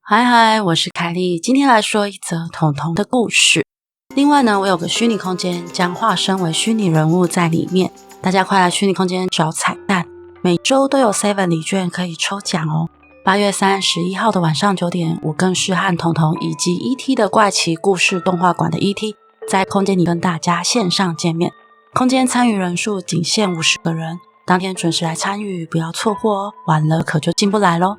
嗨嗨，我是凯莉，今天来说一则彤彤的故事。另外呢，我有个虚拟空间，将化身为虚拟人物在里面，大家快来虚拟空间找彩蛋，每周都有 7 礼券可以抽奖哦。8月31号的晚上9点，我更是和彤彤以及 ET 的怪奇故事动画馆的 ET 在空间里跟大家线上见面，空间参与人数仅限50个人，当天准时来参与，不要错过哦，晚了可就进不来咯。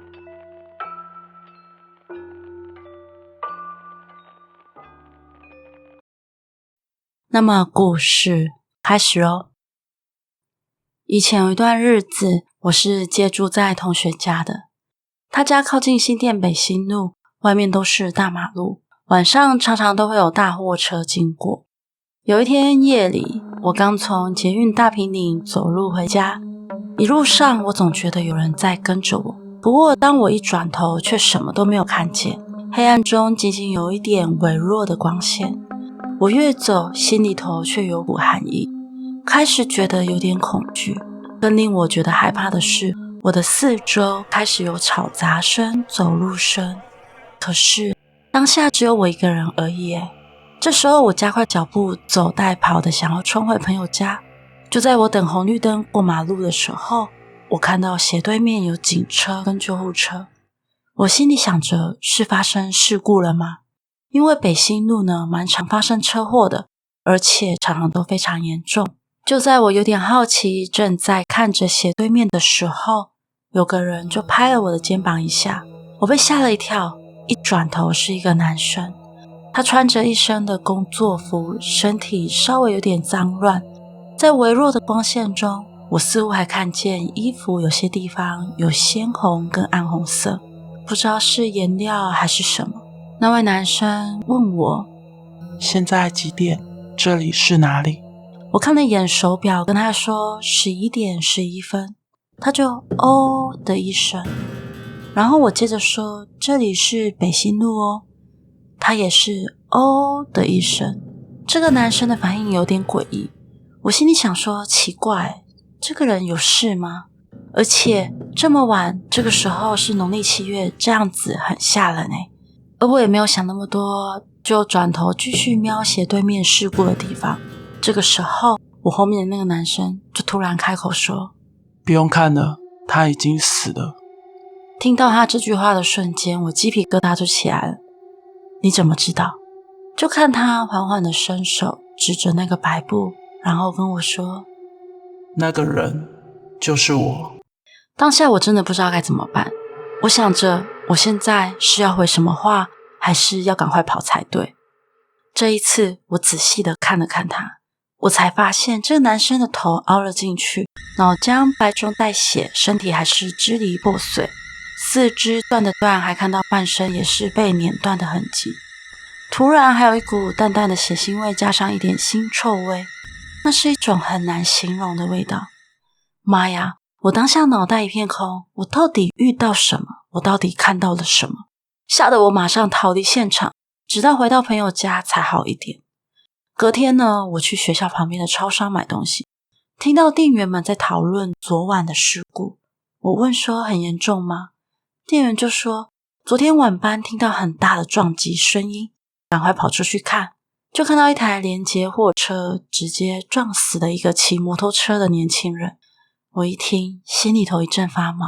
那么故事开始哦。以前有一段日子，我是借住在同学家的，他家靠近新店北新路，外面都是大马路，晚上常常都会有大货车经过。有一天夜里，我刚从捷运大坪岭走路回家，一路上我总觉得有人在跟着我，不过当我一转头，却什么都没有看见，黑暗中仅仅有一点微弱的光线。我越走，心里头却有股寒意，开始觉得有点恐惧。更令我觉得害怕的是，我的四周开始有吵杂声、走路声。可是当下只有我一个人而已耶。这时候我加快脚步，走带跑的想要冲回朋友家。就在我等红绿灯过马路的时候，我看到斜对面有警车跟救护车。我心里想着，是发生事故了吗？因为北新路呢，蛮常发生车祸的，而且常常都非常严重。就在我有点好奇，正在看着斜对面的时候，有个人就拍了我的肩膀一下，我被吓了一跳，一转头是一个男生，他穿着一身的工作服，身体稍微有点脏乱，在微弱的光线中，我似乎还看见衣服有些地方有鲜红跟暗红色，不知道是颜料还是什么。那位男生问我，现在几点？这里是哪里？我看了眼手表，跟他说11点11分，他就哦的一声，然后我接着说这里是北新路哦，他也是哦的一声。这个男生的反应有点诡异，我心里想说奇怪，这个人有事吗？而且这么晚，这个时候是农历7月，这样子很吓人欸。而我也没有想那么多，就转头继续瞄斜对面事故的地方。这个时候，我后面的那个男生就突然开口说，不用看了，他已经死了。听到他这句话的瞬间，我鸡皮疙瘩就起来了。你怎么知道？就看他缓缓的伸手指着那个白布，然后跟我说，那个人就是我。当下我真的不知道该怎么办。我想着我现在是要回什么话，还是要赶快跑才对。这一次我仔细的看了看他，我才发现这个男生的头凹了进去，脑浆白中带血，身体还是支离破碎，四肢断的断，还看到半身也是被碾断的痕迹。突然还有一股淡淡的血腥味，加上一点腥臭味，那是一种很难形容的味道。妈呀，我当下脑袋一片空，我到底遇到什么？我到底看到了什么？吓得我马上逃离现场，直到回到朋友家才好一点。隔天呢，我去学校旁边的超商买东西，听到店员们在讨论昨晚的事故。我问说很严重吗？店员就说昨天晚班听到很大的撞击声音，赶快跑出去看，就看到一台连接货车直接撞死了一个骑摩托车的年轻人。我一听，心里头一阵发毛。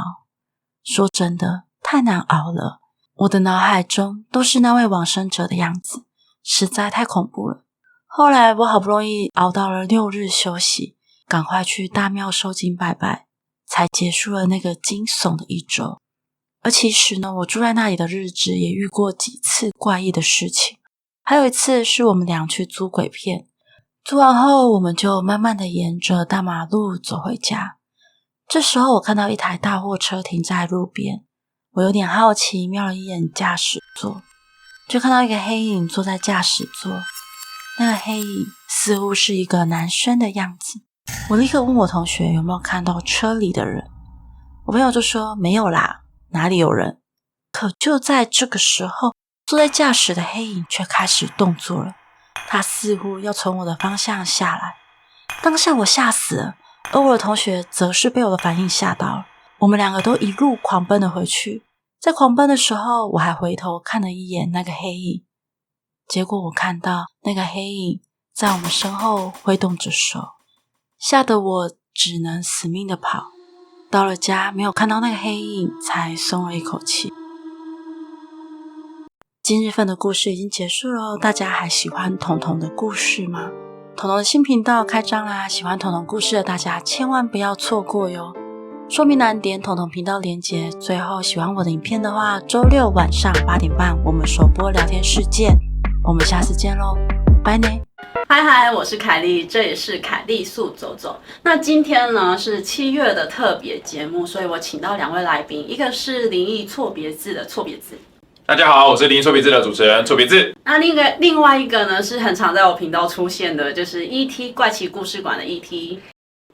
说真的，太难熬了。我的脑海中都是那位往生者的样子，实在太恐怖了。后来我好不容易熬到了6日休息，赶快去大庙收金拜拜，才结束了那个惊悚的一周。而其实呢，我住在那里的日子也遇过几次怪异的事情。还有一次是我们俩去租鬼片，租完后我们就慢慢的沿着大马路走回家。这时候我看到一台大货车停在路边，我有点好奇，瞄了一眼驾驶座，就看到一个黑影坐在驾驶座。那个黑影似乎是一个男生的样子。我立刻问我同学有没有看到车里的人，我朋友就说没有啦，哪里有人。可就在这个时候，坐在驾驶的黑影却开始动作了，他似乎要从我的方向下来。当下我吓死了，而我的同学则是被我的反应吓到了。我们两个都一路狂奔的回去，在狂奔的时候，我还回头看了一眼那个黑影，结果我看到那个黑影在我们身后挥动着手，吓得我只能死命的跑。到了家没有看到那个黑影，才松了一口气。今日份的故事已经结束了，大家还喜欢彤彤的故事吗？彤彤的新频道开张啦，喜欢彤彤故事的大家千万不要错过哟。说明栏点彤彤频道连结。最后喜欢我的影片的话，周六晚上8点半我们首播聊天室见，我们下次见咯，拜呢。嗨，我是凯莉，这也是凯莉速走走。那今天呢是7月的特别节目，所以我请到2位来宾，一个是灵异错别字的错别字。大家好，我是灵异错别字的主持人错别字。那另外一个呢是很常在我频道出现的，就是 ET 怪奇故事馆的 ET。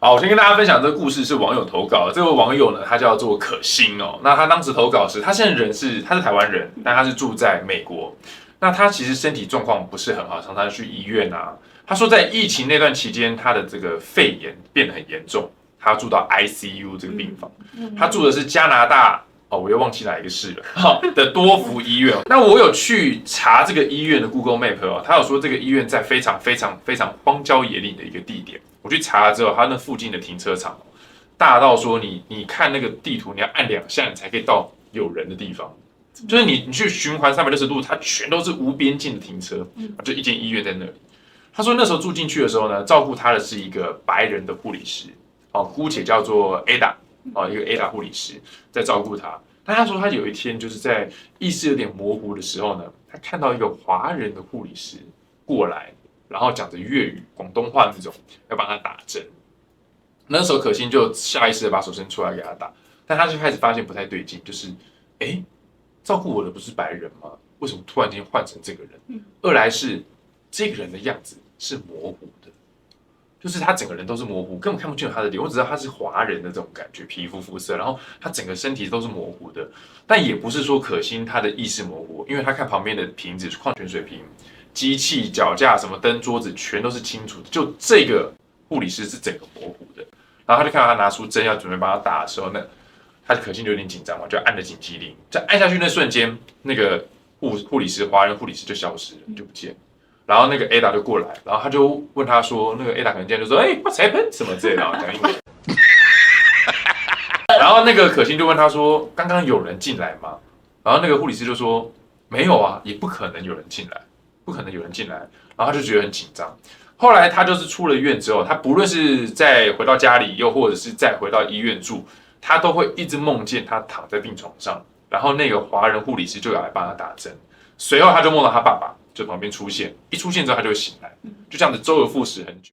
好，我先跟大家分享这个故事是网友投稿的。这位网友呢，他叫做可心哦。那他当时投稿时，他现在他是台湾人，但他是住在美国。那他其实身体状况不是很好，常常去医院啊。他说在疫情那段期间，他的这个肺炎变得很严重，他住到 ICU 这个病房。他住的是加拿大。我又忘记哪一个市了的多福医院。那我有去查这个医院的 Google Map 哦，他有说这个医院在非常荒郊野岭的一个地点。我去查了之后，他那附近的停车场大到说你看那个地图，你要按2下你才可以到有人的地方。就是你去循环360度，它全都是无边境的停车，就一间医院在那里。他说那时候住进去的时候呢，照顾他的是一个白人的护理师，姑且叫做 Ada。一个 Ada 护理师在照顾他，但他说他有一天就是在意识有点模糊的时候呢，他看到一个华人的护理师过来，然后讲着粤语、广东话那种，要帮他打针。那时候可心就下意识的把手伸出来给他打，但他就开始发现不太对劲，就是照顾我的不是白人吗？为什么突然间换成这个人？二来是这个人的样子是模糊的。就是他整个人都是模糊，根本看不清楚他的脸，我只知道他是华人的这种感觉，皮肤肤色，然后他整个身体都是模糊的，但也不是说可心他的意识模糊，因为他看旁边的瓶子，矿泉水瓶、机器、脚架、什么灯、桌子，全都是清楚的，就这个护理师是整个模糊的。然后他就看到他拿出针要准备帮他打的时候，那他可心就有点紧张嘛，就按了紧急铃，在按下去那瞬间，那个护理师华人护理师就消失了，就不见了。然后那个 Ada 就过来，然后他就问他说，那个 Ada 可能这样就说，what's happened 什么之类的，讲英文。然后那个可心就问他说，刚刚有人进来吗？然后那个护理师就说，没有啊，也不可能有人进来，不可能有人进来。然后他就觉得很紧张。后来他就是出了院之后，他不论是再回到家里，又或者是再回到医院住，他都会一直梦见他躺在病床上，然后那个华人护理师就要来帮他打针。随后他就梦到他爸爸就旁边出现，一出现之后他就会醒来，就这样子周而复始很久。